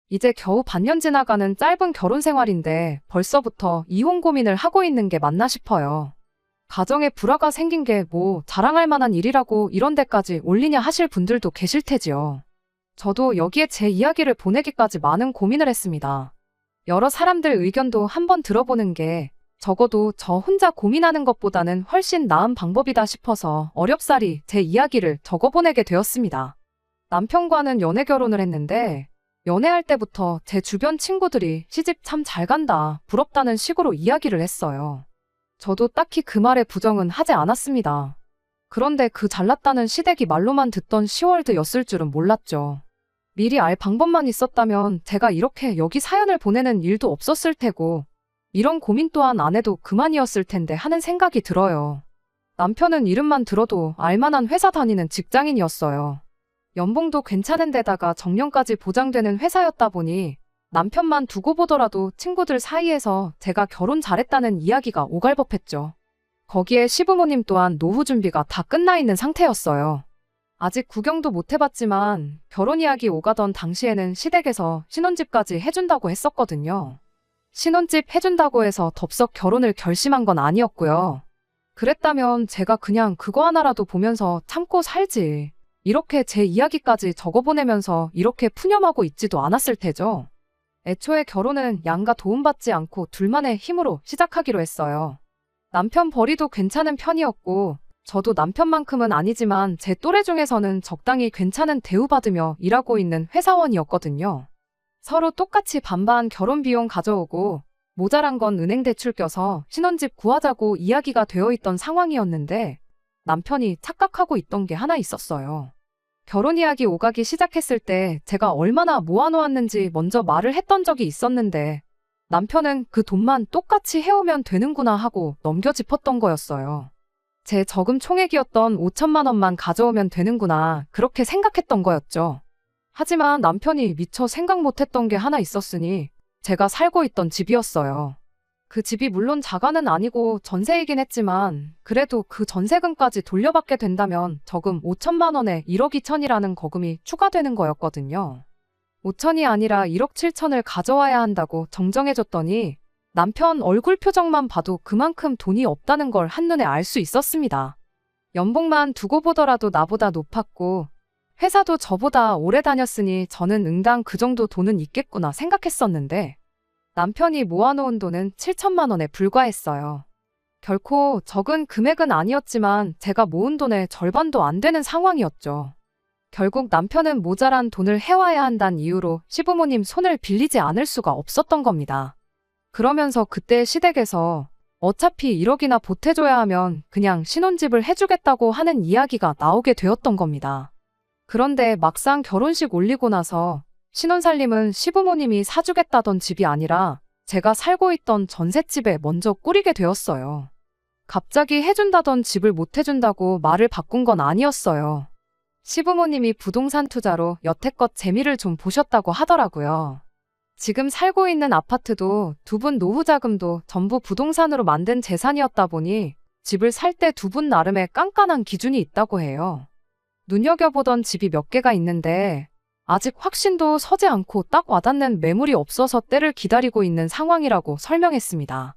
이제 겨우 반년 지나가는 짧은 결혼 생활인데 벌써부터 이혼 고민을 하고 있는 게 맞나 싶어요. 가정에 불화가 생긴 게 뭐 자랑할 만한 일이라고 이런 데까지 올리냐 하실 분들도 계실 테지요. 저도 여기에 제 이야기를 보내기까지 많은 고민을 했습니다. 여러 사람들 의견도 한번 들어보는 게 적어도 저 혼자 고민하는 것보다는 훨씬 나은 방법이다 싶어서 어렵사리 제 이야기를 적어보내게 되었습니다. 남편과는 연애 결혼을 했는데 연애할 때부터 제 주변 친구들이 시집 참 잘 간다, 부럽다는 식으로 이야기를 했어요. 저도 딱히 그 말에 부정은 하지 않았습니다. 그런데 그 잘났다는 시댁이 말로만 듣던 시월드였을 줄은 몰랐죠. 미리 알 방법만 있었다면 제가 이렇게 여기 사연을 보내는 일도 없었을 테고 이런 고민 또한 안 해도 그만이었을 텐데 하는 생각이 들어요. 남편은 이름만 들어도 알만한 회사 다니는 직장인이었어요. 연봉도 괜찮은 데다가 정년까지 보장되는 회사였다 보니 남편만 두고 보더라도 친구들 사이에서 제가 결혼 잘했다는 이야기가 오갈법했죠. 거기에 시부모님 또한 노후 준비가 다 끝나 있는 상태였어요. 아직 구경도 못 해봤지만 결혼 이야기 오가던 당시에는 시댁에서 신혼집까지 해준다고 했었거든요. 신혼집 해준다고 해서 덥석 결혼을 결심한 건 아니었고요. 그랬다면 제가 그냥 그거 하나라도 보면서 참고 살지. 이렇게 제 이야기까지 적어보내면서 이렇게 푸념하고 있지도 않았을 테죠. 애초에 결혼은 양가 도움받지 않고 둘만의 힘으로 시작하기로 했어요. 남편 벌이도 괜찮은 편이었고 저도 남편만큼은 아니지만 제 또래 중에서는 적당히 괜찮은 대우받으며 일하고 있는 회사원이었거든요. 서로 똑같이 반반 결혼 비용 가져오고 모자란 건 은행 대출 껴서 신혼집 구하자고 이야기가 되어 있던 상황이었는데 남편이 착각하고 있던 게 하나 있었어요. 결혼 이야기 오가기 시작했을 때 제가 얼마나 모아놓았는지 먼저 말을 했던 적이 있었는데 남편은 그 돈만 똑같이 해오면 되는구나 하고 넘겨 짚었던 거였어요. 제 저금 총액이었던 5천만 원만 가져오면 되는구나 그렇게 생각했던 거였죠. 하지만 남편이 미처 생각 못했던 게 하나 있었으니 제가 살고 있던 집이었어요. 그 집이 물론 자가는 아니고 전세이긴 했지만 그래도 그 전세금까지 돌려받게 된다면 저금 5천만 원에 1억 2천이라는 거금이 추가되는 거였거든요. 5천이 아니라 1억 7천을 가져와야 한다고 정정해줬더니 남편 얼굴 표정만 봐도 그만큼 돈이 없다는 걸 한눈에 알 수 있었습니다. 연봉만 두고 보더라도 나보다 높았고 회사도 저보다 오래 다녔으니 저는 응당 그 정도 돈은 있겠구나 생각했었는데 남편이 모아놓은 돈은 7천만 원에 불과했어요. 결코 적은 금액은 아니었지만 제가 모은 돈의 절반도 안 되는 상황이었죠. 결국 남편은 모자란 돈을 해와야 한다는 이유로 시부모님 손을 빌리지 않을 수가 없었던 겁니다. 그러면서 그때 시댁에서 어차피 1억이나 보태줘야 하면 그냥 신혼집을 해주겠다고 하는 이야기가 나오게 되었던 겁니다. 그런데 막상 결혼식 올리고 나서 신혼살림은 시부모님이 사주겠다던 집이 아니라 제가 살고 있던 전셋집에 먼저 꾸리게 되었어요. 갑자기 해준다던 집을 못 해준다고 말을 바꾼 건 아니었어요. 시부모님이 부동산 투자로 여태껏 재미를 좀 보셨다고 하더라고요. 지금 살고 있는 아파트도 두 분 노후 자금도 전부 부동산으로 만든 재산이었다 보니 집을 살 때 두 분 나름의 깐깐한 기준이 있다고 해요. 눈여겨보던 집이 몇 개가 있는데 아직 확신도 서지 않고 딱 와닿는 매물이 없어서 때를 기다리고 있는 상황이라고 설명했습니다.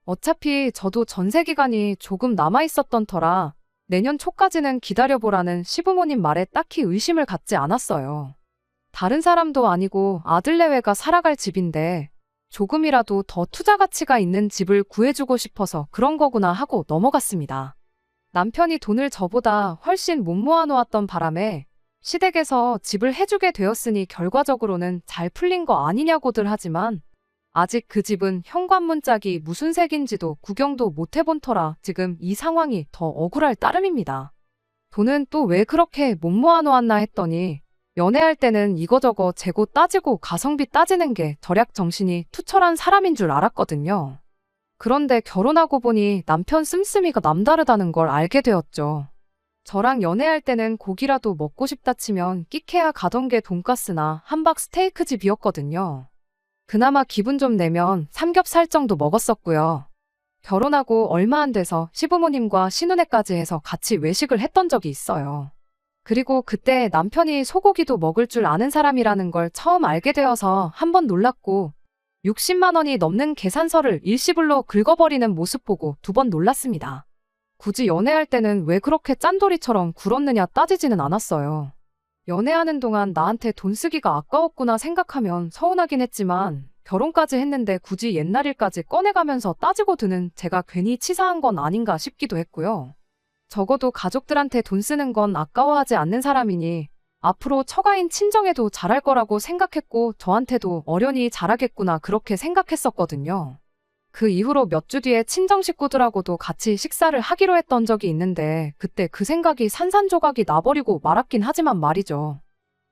어차피 저도 전세 기간이 조금 남아있었던 터라 내년 초까지는 기다려보라는 시부모님 말에 딱히 의심을 갖지 않았어요. 다른 사람도 아니고 아들내외가 살아갈 집인데 조금이라도 더 투자 가치가 있는 집을 구해주고 싶어서 그런 거구나 하고 넘어갔습니다. 남편이 돈을 저보다 훨씬 못 모아놓았던 바람에 시댁에서 집을 해주게 되었으니 결과적으로는 잘 풀린 거 아니냐고들 하지만 아직 그 집은 현관문 짝이 무슨 색인지도 구경도 못 해본 터라 지금 이 상황이 더 억울할 따름입니다. 돈은 또 왜 그렇게 못 모아놓았나 했더니 연애할 때는 이거저거 재고 따지고 가성비 따지는 게 절약 정신이 투철한 사람인 줄 알았거든요. 그런데 결혼하고 보니 남편 씀씀이가 남다르다는 걸 알게 되었죠. 저랑 연애할 때는 고기라도 먹고 싶다 치면 끼케야 가던 게 돈가스나 함박 스테이크 집이었거든요. 그나마 기분 좀 내면 삼겹살 정도 먹었었고요. 결혼하고 얼마 안 돼서 시부모님과 신혼회까지 해서 같이 외식을 했던 적이 있어요. 그리고 그때 남편이 소고기도 먹을 줄 아는 사람이라는 걸 처음 알게 되어서 한 번 놀랐고 60만 원이 넘는 계산서를 일시불로 긁어버리는 모습 보고 두 번 놀랐습니다. 굳이 연애할 때는 왜 그렇게 짠돌이처럼 굴었느냐 따지지는 않았어요. 연애하는 동안 나한테 돈 쓰기가 아까웠구나 생각하면 서운하긴 했지만 결혼까지 했는데 굳이 옛날 일까지 꺼내가면서 따지고 드는 제가 괜히 치사한 건 아닌가 싶기도 했고요. 적어도 가족들한테 돈 쓰는 건 아까워하지 않는 사람이니 앞으로 처가인 친정에도 잘할 거라고 생각했고 저한테도 어련히 잘하겠구나 그렇게 생각했었거든요. 그 이후로 몇 주 뒤에 친정 식구들하고도 같이 식사를 하기로 했던 적이 있는데 그때 그 생각이 산산조각이 나버리고 말았긴 하지만 말이죠.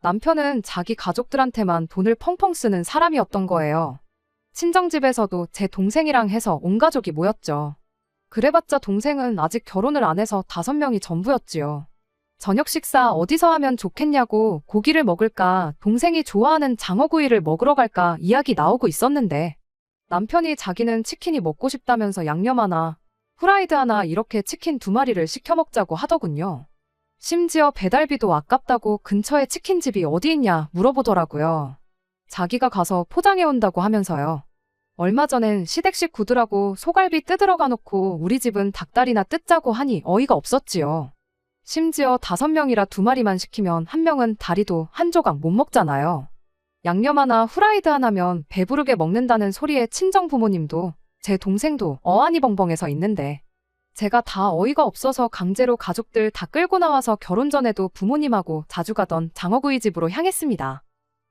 남편은 자기 가족들한테만 돈을 펑펑 쓰는 사람이었던 거예요. 친정집에서도 제 동생이랑 해서 온 가족이 모였죠. 그래봤자 동생은 아직 결혼을 안 해서 5명이 전부였지요. 저녁 식사 어디서 하면 좋겠냐고 고기를 먹을까 동생이 좋아하는 장어구이를 먹으러 갈까 이야기 나오고 있었는데 남편이 자기는 치킨이 먹고 싶다면서 양념 하나, 후라이드 하나 이렇게 치킨 2마리를 시켜 먹자고 하더군요. 심지어 배달비도 아깝다고 근처에 치킨집이 어디 있냐 물어보더라고요. 자기가 가서 포장해 온다고 하면서요. 얼마 전엔 시댁식 구두라고 소갈비 뜯으러 가놓고 우리 집은 닭다리나 뜯자고 하니 어이가 없었지요. 심지어 5명이라 2마리만 시키면 1명은 다리도 한 조각 못 먹잖아요. 양념 하나 후라이드 하나면 배부르게 먹는다는 소리에 친정 부모님도 제 동생도 어안이 벙벙해서 있는데 제가 다 어이가 없어서 강제로 가족들 다 끌고 나와서 결혼 전에도 부모님하고 자주 가던 장어구이 집으로 향했습니다.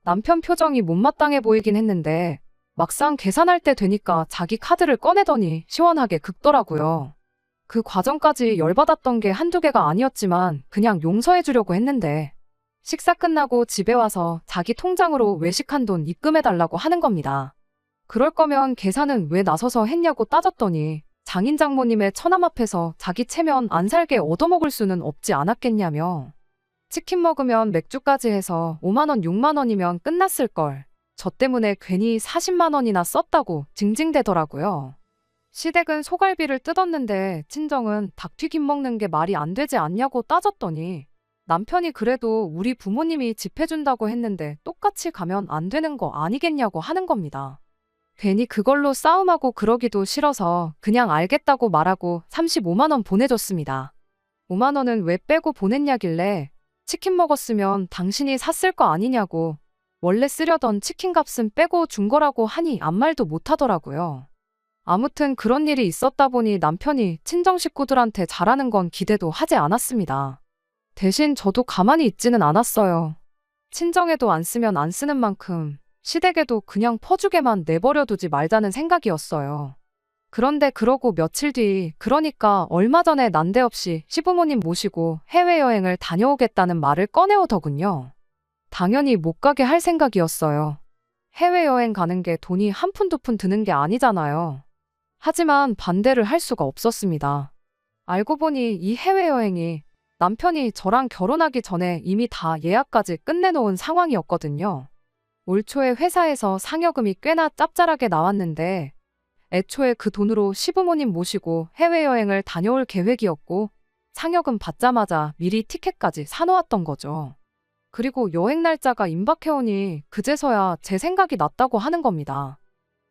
남편 표정이 못마땅해 보이긴 했는데 막상 계산할 때 되니까 자기 카드를 꺼내더니 시원하게 긁더라고요. 그 과정까지 열받았던 게 한두 개가 아니었지만 그냥 용서해 주려고 했는데 식사 끝나고 집에 와서 자기 통장으로 외식한 돈 입금해달라고 하는 겁니다. 그럴 거면 계산은 왜 나서서 했냐고 따졌더니 장인 장모님의 처남 앞에서 자기 체면 안 살게 얻어먹을 수는 없지 않았겠냐며 치킨 먹으면 맥주까지 해서 5만 원, 6만 원이면 끝났을 걸. 저 때문에 괜히 40만 원이나 썼다고 징징대더라고요. 시댁은 소갈비를 뜯었는데 친정은 닭튀김 먹는 게 말이 안 되지 않냐고 따졌더니 남편이 그래도 우리 부모님이 집 해준다고 했는데 똑같이 가면 안 되는 거 아니겠냐고 하는 겁니다. 괜히 그걸로 싸움하고 그러기도 싫어서 그냥 알겠다고 말하고 35만 원 보내줬습니다. 5만 원은 왜 빼고 보냈냐길래 치킨 먹었으면 당신이 샀을 거 아니냐고 원래 쓰려던 치킨 값은 빼고 준 거라고 하니 아무 말도 못 하더라고요. 아무튼 그런 일이 있었다 보니 남편이 친정 식구들한테 잘하는 건 기대도 하지 않았습니다. 대신 저도 가만히 있지는 않았어요. 친정에도 안 쓰면 안 쓰는 만큼 시댁에도 그냥 퍼주게만 내버려두지 말자는 생각이었어요. 그런데 그러고 며칠 뒤, 그러니까 얼마 전에 난데없이 시부모님 모시고 해외여행을 다녀오겠다는 말을 꺼내오더군요. 당연히 못 가게 할 생각이었어요. 해외여행 가는 게 돈이 한 푼 두 푼 드는 게 아니잖아요. 하지만 반대를 할 수가 없었습니다. 알고 보니 이 해외여행이 남편이 저랑 결혼하기 전에 이미 다 예약까지 끝내놓은 상황이었거든요. 올 초에 회사에서 상여금이 꽤나 짭짤하게 나왔는데 애초에 그 돈으로 시부모님 모시고 해외여행을 다녀올 계획이었고 상여금 받자마자 미리 티켓까지 사놓았던 거죠. 그리고 여행 날짜가 임박해오니 그제서야 제 생각이 났다고 하는 겁니다.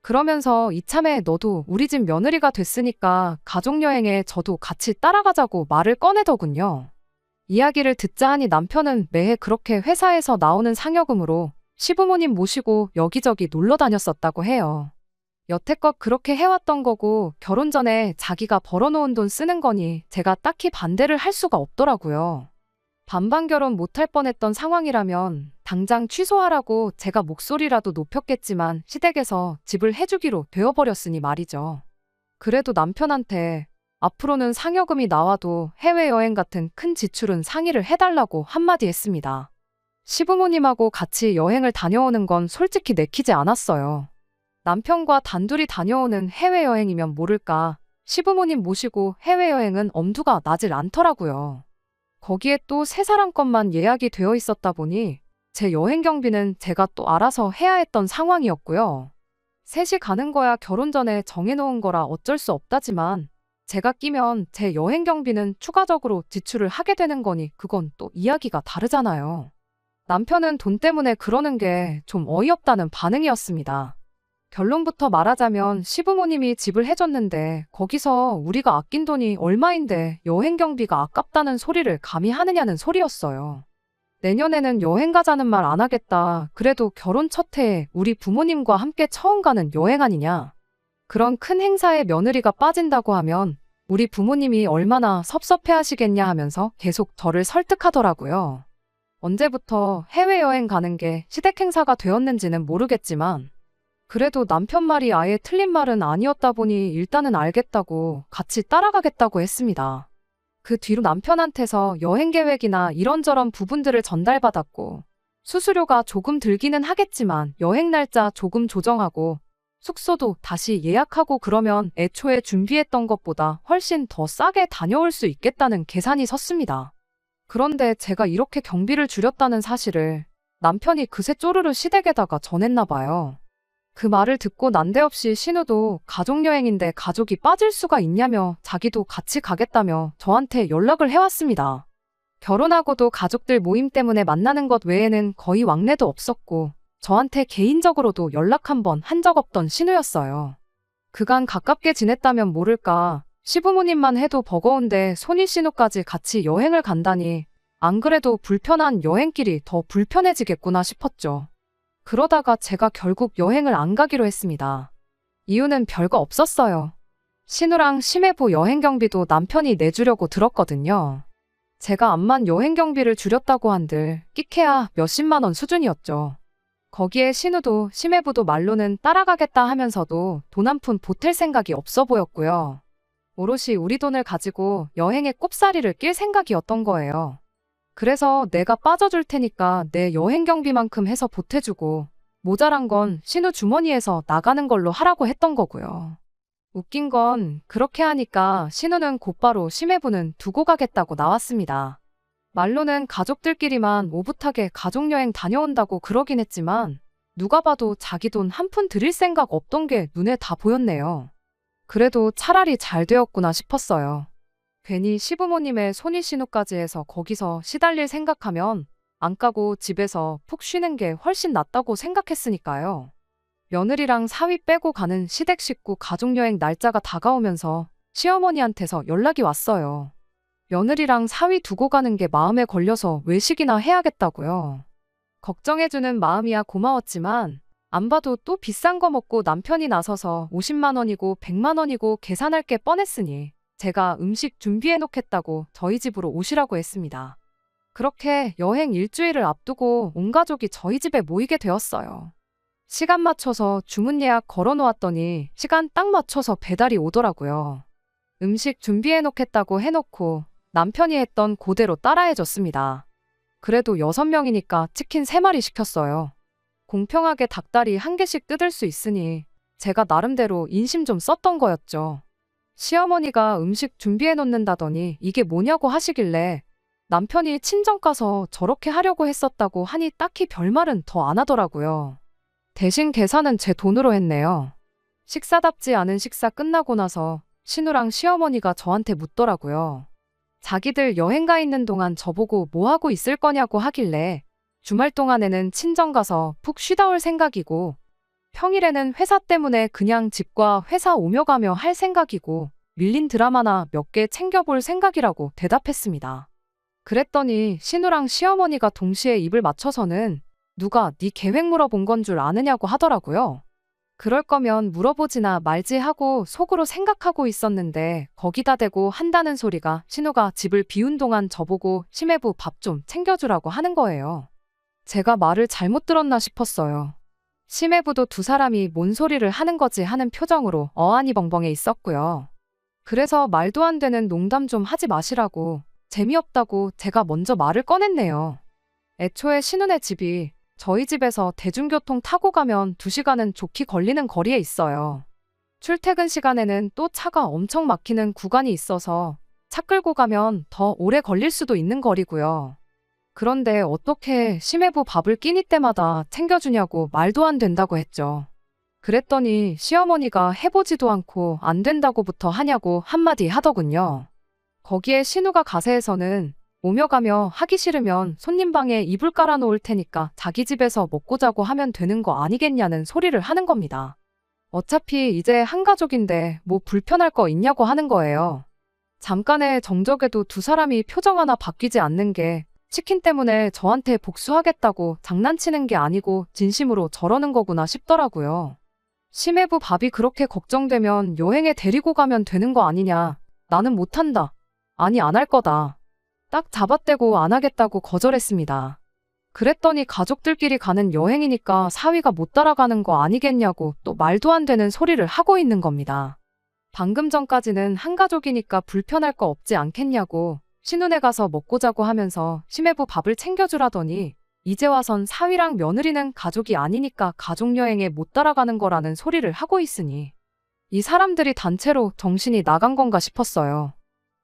그러면서 이참에 너도 우리 집 며느리가 됐으니까 가족여행에 저도 같이 따라가자고 말을 꺼내더군요. 이야기를 듣자 하니 남편은 매해 그렇게 회사에서 나오는 상여금으로 시부모님 모시고 여기저기 놀러 다녔었다고 해요. 여태껏 그렇게 해왔던 거고 결혼 전에 자기가 벌어놓은 돈 쓰는 거니 제가 딱히 반대를 할 수가 없더라고요. 반반 결혼 못할 뻔했던 상황이라면 당장 취소하라고 제가 목소리라도 높였겠지만 시댁에서 집을 해주기로 되어버렸으니 말이죠. 그래도 남편한테 앞으로는 상여금이 나와도 해외여행 같은 큰 지출은 상의를 해달라고 한마디 했습니다. 시부모님하고 같이 여행을 다녀오는 건 솔직히 내키지 않았어요. 남편과 단둘이 다녀오는 해외여행이면 모를까 시부모님 모시고 해외여행은 엄두가 나질 않더라고요. 거기에 또 세 사람 것만 예약이 되어 있었다 보니 제 여행 경비는 제가 또 알아서 해야 했던 상황이었고요. 셋이 가는 거야 결혼 전에 정해놓은 거라 어쩔 수 없다지만 제가 끼면 제 여행 경비는 추가적으로 지출을 하게 되는 거니 그건 또 이야기가 다르잖아요. 남편은 돈 때문에 그러는 게 좀 어이없다는 반응이었습니다. 결론부터 말하자면 시부모님이 집을 해줬는데 거기서 우리가 아낀 돈이 얼마인데 여행 경비가 아깝다는 소리를 감히 하느냐는 소리였어요. 내년에는 여행 가자는 말 안 하겠다. 그래도 결혼 첫 해에 우리 부모님과 함께 처음 가는 여행 아니냐. 그런 큰 행사에 며느리가 빠진다고 하면 우리 부모님이 얼마나 섭섭해 하시겠냐 하면서 계속 저를 설득하더라고요. 언제부터 해외여행 가는 게 시댁 행사가 되었는지는 모르겠지만 그래도 남편 말이 아예 틀린 말은 아니었다 보니 일단은 알겠다고 같이 따라가겠다고 했습니다. 그 뒤로 남편한테서 여행 계획이나 이런저런 부분들을 전달받았고 수수료가 조금 들기는 하겠지만 여행 날짜 조금 조정하고 숙소도 다시 예약하고 그러면 애초에 준비했던 것보다 훨씬 더 싸게 다녀올 수 있겠다는 계산이 섰습니다. 그런데 제가 이렇게 경비를 줄였다는 사실을 남편이 그새 쪼르르 시댁에다가 전했나 봐요. 그 말을 듣고 난데없이 신우도 가족여행인데 가족이 빠질 수가 있냐며 자기도 같이 가겠다며 저한테 연락을 해왔습니다. 결혼하고도 가족들 모임 때문에 만나는 것 외에는 거의 왕래도 없었고 저한테 개인적으로도 연락 한 번 한 적 없던 신우였어요. 그간 가깝게 지냈다면 모를까 시부모님만 해도 버거운데 손이 신우까지 같이 여행을 간다니 안 그래도 불편한 여행길이 더 불편해지겠구나 싶었죠. 그러다가 제가 결국 여행을 안 가기로 했습니다. 이유는 별거 없었어요. 신우랑 심해부 여행 경비도 남편이 내주려고 들었거든요. 제가 암만 여행 경비를 줄였다고 한들 끼케야 몇십만 원 수준이었죠. 거기에 신우도 심해부도 말로는 따라가겠다 하면서도 돈 한 푼 보탤 생각이 없어 보였고요. 오롯이 우리 돈을 가지고 여행에 꼽사리를 낄 생각이었던 거예요. 그래서 내가 빠져줄 테니까 내 여행 경비만큼 해서 보태주고 모자란 건 신우 주머니에서 나가는 걸로 하라고 했던 거고요. 웃긴 건 그렇게 하니까 신우는 곧바로 심해부는 두고 가겠다고 나왔습니다. 말로는 가족들끼리만 오붓하게 가족여행 다녀온다고 그러긴 했지만 누가 봐도 자기 돈 한 푼 들일 생각 없던 게 눈에 다 보였네요. 그래도 차라리 잘 되었구나 싶었어요. 괜히 시부모님의 손이 신우까지 해서 거기서 시달릴 생각하면 안 까고 집에서 푹 쉬는 게 훨씬 낫다고 생각했으니까요. 며느리랑 사위 빼고 가는 시댁 식구 가족여행 날짜가 다가오면서 시어머니한테서 연락이 왔어요. 며느리랑 사위 두고 가는 게 마음에 걸려서 외식이나 해야겠다고요. 걱정해주는 마음이야 고마웠지만 안 봐도 또 비싼 거 먹고 남편이 나서서 50만 원이고 100만 원이고 계산할 게 뻔했으니 제가 음식 준비해 놓겠다고 저희 집으로 오시라고 했습니다. 그렇게 여행 일주일을 앞두고 온 가족이 저희 집에 모이게 되었어요. 시간 맞춰서 주문 예약 걸어 놓았더니 시간 딱 맞춰서 배달이 오더라고요. 음식 준비해 놓겠다고 해놓고 남편이 했던 그대로 따라해줬습니다. 그래도 6명이니까 치킨 3마리 시켰어요. 공평하게 닭다리 1개씩 뜯을 수 있으니 제가 나름대로 인심 좀 썼던 거였죠. 시어머니가 음식 준비해 놓는다더니 이게 뭐냐고 하시길래 남편이 친정 가서 저렇게 하려고 했었다고 하니 딱히 별말은 더 안 하더라고요. 대신 계산은 제 돈으로 했네요. 식사답지 않은 식사 끝나고 나서 신우랑 시어머니가 저한테 묻더라고요. 자기들 여행 가 있는 동안 저보고 뭐 하고 있을 거냐고 하길래 주말 동안에는 친정 가서 푹 쉬다 올 생각이고 평일에는 회사 때문에 그냥 집과 회사 오며 가며 할 생각이고 밀린 드라마나 몇 개 챙겨볼 생각이라고 대답했습니다. 그랬더니 신우랑 시어머니가 동시에 입을 맞춰서는 누가 네 계획 물어본 건 줄 아느냐고 하더라고요. 그럴 거면 물어보지나 말지 하고 속으로 생각하고 있었는데 거기다 대고 한다는 소리가 신우가 집을 비운 동안 저보고 심해부 밥 좀 챙겨주라고 하는 거예요. 제가 말을 잘못 들었나 싶었어요. 심해부도 두 사람이 뭔 소리를 하는 거지 하는 표정으로 어안이 벙벙해 있었고요. 그래서 말도 안 되는 농담 좀 하지 마시라고 재미없다고 제가 먼저 말을 꺼냈네요. 애초에 신우네 집이 저희 집에서 대중교통 타고 가면 2시간은 좋게 걸리는 거리에 있어요. 출퇴근 시간에는 또 차가 엄청 막히는 구간이 있어서 차 끌고 가면 더 오래 걸릴 수도 있는 거리고요. 그런데 어떻게 심해부 밥을 끼니 때마다 챙겨주냐고 말도 안 된다고 했죠. 그랬더니 시어머니가 해보지도 않고 안 된다고부터 하냐고 한마디 하더군요. 거기에 신우가 가세에서는 오며 가며 하기 싫으면 손님 방에 이불 깔아놓을 테니까 자기 집에서 먹고 자고 하면 되는 거 아니겠냐는 소리를 하는 겁니다. 어차피 이제 한 가족인데 뭐 불편할 거 있냐고 하는 거예요. 잠깐의 정적에도 두 사람이 표정 하나 바뀌지 않는 게 치킨 때문에 저한테 복수하겠다고 장난치는 게 아니고 진심으로 저러는 거구나 싶더라고요. 심해부 밥이 그렇게 걱정되면 여행에 데리고 가면 되는 거 아니냐. 나는 못한다. 아니 안 할 거다. 딱 잡아떼고 안 하겠다고 거절했습니다. 그랬더니 가족들끼리 가는 여행이니까 사위가 못 따라가는 거 아니겠냐고 또 말도 안 되는 소리를 하고 있는 겁니다. 방금 전까지는 한 가족이니까 불편할 거 없지 않겠냐고 신혼에 가서 먹고 자고 하면서 심해부 밥을 챙겨주라더니 이제 와선 사위랑 며느리는 가족이 아니니까 가족여행에 못 따라가는 거라는 소리를 하고 있으니 이 사람들이 단체로 정신이 나간 건가 싶었어요.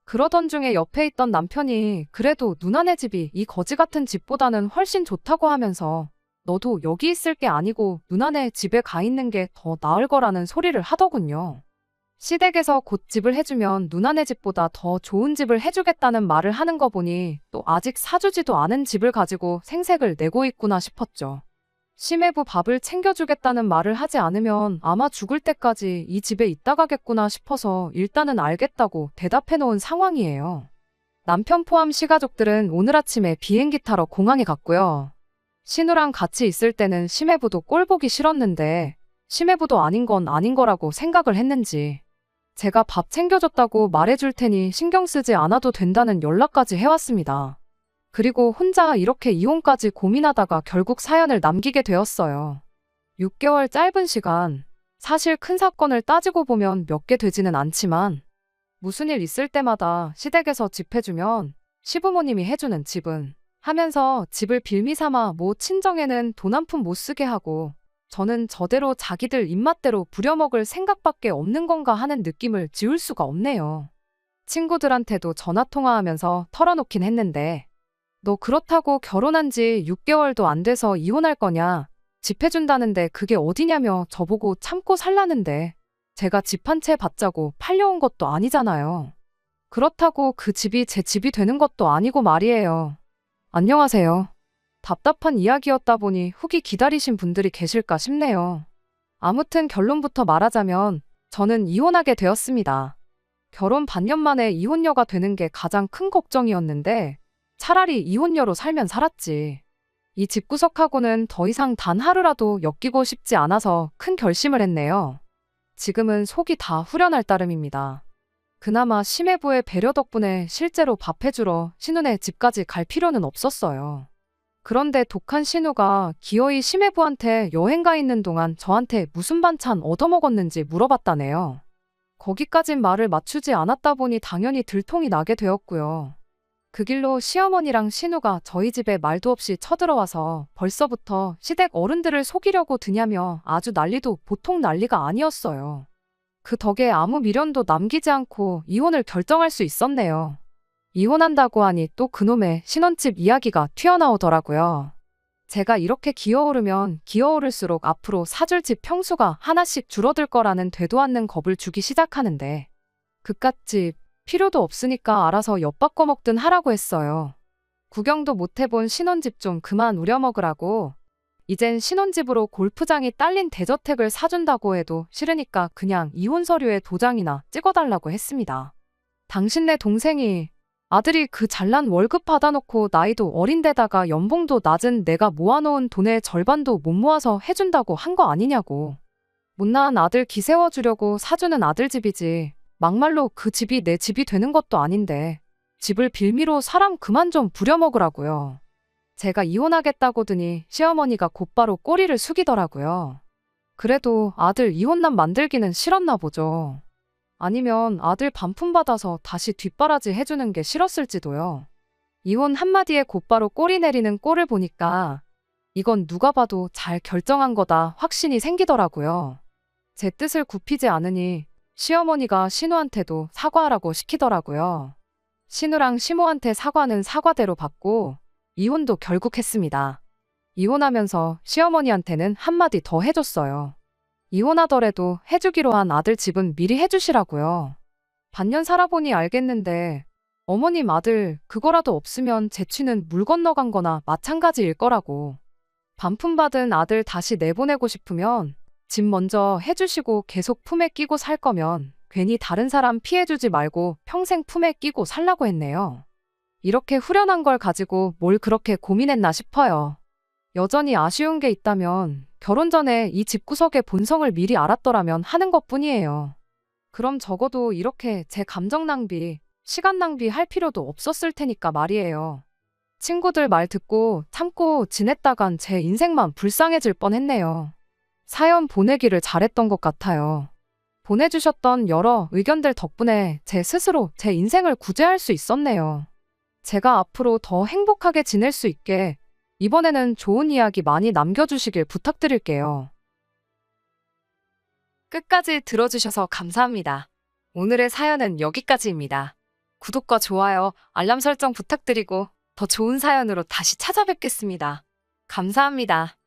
그러던 중에 옆에 있던 남편이 그래도 누나네 집이 이 거지 같은 집보다는 훨씬 좋다고 하면서 너도 여기 있을 게 아니고 누나네 집에 가 있는 게 더 나을 거라는 소리를 하더군요. 시댁에서 곧 집을 해주면 누나네 집보다 더 좋은 집을 해주겠다는 말을 하는 거 보니 또 아직 사주지도 않은 집을 가지고 생색을 내고 있구나 싶었죠. 심해부 밥을 챙겨주겠다는 말을 하지 않으면 아마 죽을 때까지 이 집에 있다 가겠구나 싶어서 일단은 알겠다고 대답해 놓은 상황이에요. 남편 포함 시가족들은 오늘 아침에 비행기 타러 공항에 갔고요. 신우랑 같이 있을 때는 심해부도 꼴 보기 싫었는데 심해부도 아닌 건 아닌 거라고 생각을 했는지 제가 밥 챙겨줬다고 말해줄 테니 신경 쓰지 않아도 된다는 연락까지 해왔습니다. 그리고 혼자 이렇게 이혼까지 고민하다가 결국 사연을 남기게 되었어요. 6개월 짧은 시간, 사실 큰 사건을 따지고 보면 몇 개 되지는 않지만 무슨 일 있을 때마다 시댁에서 집 해주면 시부모님이 해주는 집은 하면서 집을 빌미 삼아 모 친정에는 돈 한 푼 못 쓰게 하고 저는 저대로 자기들 입맛대로 부려먹을 생각밖에 없는 건가 하는 느낌을 지울 수가 없네요. 친구들한테도 전화통화하면서 털어놓긴 했는데 너 그렇다고 결혼한 지 6개월도 안 돼서 이혼할 거냐? 집 해준다는데 그게 어디냐며 저보고 참고 살라는데 제가 집 한 채 받자고 팔려온 것도 아니잖아요. 그렇다고 그 집이 제 집이 되는 것도 아니고 말이에요. 안녕하세요. 답답한 이야기였다 보니 후기 기다리신 분들이 계실까 싶네요. 아무튼 결론부터 말하자면 저는 이혼하게 되었습니다. 결혼 반년 만에 이혼녀가 되는 게 가장 큰 걱정이었는데 차라리 이혼녀로 살면 살았지. 이 집구석하고는 더 이상 단 하루라도 엮이고 싶지 않아서 큰 결심을 했네요. 지금은 속이 다 후련할 따름입니다. 그나마 심해부의 배려 덕분에 실제로 밥 해주러 신우네 집까지 갈 필요는 없었어요. 그런데 독한 신우가 기어이 심해부한테 여행 가 있는 동안 저한테 무슨 반찬 얻어먹었는지 물어봤다네요. 거기까진 말을 맞추지 않았다 보니 당연히 들통이 나게 되었고요. 그 길로 시어머니랑 신우가 저희 집에 말도 없이 쳐들어와서 벌써부터 시댁 어른들을 속이려고 드냐며 아주 난리도 보통 난리가 아니었어요. 그 덕에 아무 미련도 남기지 않고 이혼을 결정할 수 있었네요. 이혼한다고 하니 또 그놈의 신혼집 이야기가 튀어나오더라고요. 제가 이렇게 기어오르면 기어오를수록 앞으로 사줄 집 평수가 하나씩 줄어들 거라는 되도 않는 겁을 주기 시작하는데 그깟집 필요도 없으니까 알아서 엿바꿔 먹든 하라고 했어요. 구경도 못 해본 신혼집 좀 그만 우려먹으라고. 이젠 신혼집으로 골프장이 딸린 대저택을 사준다고 해도 싫으니까 그냥 이혼 서류에 도장이나 찍어달라고 했습니다. 당신네 동생이 아들이 그 잘난 월급 받아놓고 나이도 어린데다가 연봉도 낮은 내가 모아놓은 돈의 절반도 못 모아서 해준다고 한 거 아니냐고. 못난 아들 기세워주려고 사주는 아들 집이지. 막말로 그 집이 내 집이 되는 것도 아닌데 집을 빌미로 사람 그만 좀 부려먹으라고요. 제가 이혼하겠다고더니 시어머니가 곧바로 꼬리를 숙이더라고요. 그래도 아들 이혼남 만들기는 싫었나 보죠. 아니면 아들 반품 받아서 다시 뒷바라지 해주는 게 싫었을지도요. 이혼 한마디에 곧바로 꼬리 내리는 꼴을 보니까 이건 누가 봐도 잘 결정한 거다 확신이 생기더라고요. 제 뜻을 굽히지 않으니 시어머니가 신우한테도 사과하라고 시키더라고요. 신우랑 시모한테 사과는 사과대로 받고 이혼도 결국 했습니다. 이혼하면서 시어머니한테는 한마디 더 해줬어요. 이혼하더라도 해주기로 한 아들 집은 미리 해주시라고요. 반년 살아보니 알겠는데 어머님 아들 그거라도 없으면 재취는 물 건너간 거나 마찬가지일 거라고. 반품받은 아들 다시 내보내고 싶으면 집 먼저 해주시고 계속 품에 끼고 살 거면 괜히 다른 사람 피해주지 말고 평생 품에 끼고 살라고 했네요. 이렇게 후련한 걸 가지고 뭘 그렇게 고민했나 싶어요. 여전히 아쉬운 게 있다면 결혼 전에 이 집구석의 본성을 미리 알았더라면 하는 것뿐이에요. 그럼 적어도 이렇게 제 감정 낭비, 시간 낭비 할 필요도 없었을 테니까 말이에요. 친구들 말 듣고 참고 지냈다간 제 인생만 불쌍해질 뻔했네요. 사연 보내기를 잘했던 것 같아요. 보내주셨던 여러 의견들 덕분에 제 스스로 제 인생을 구제할 수 있었네요. 제가 앞으로 더 행복하게 지낼 수 있게 이번에는 좋은 이야기 많이 남겨주시길 부탁드릴게요. 끝까지 들어주셔서 감사합니다. 오늘의 사연은 여기까지입니다. 구독과 좋아요, 알람 설정 부탁드리고 더 좋은 사연으로 다시 찾아뵙겠습니다. 감사합니다.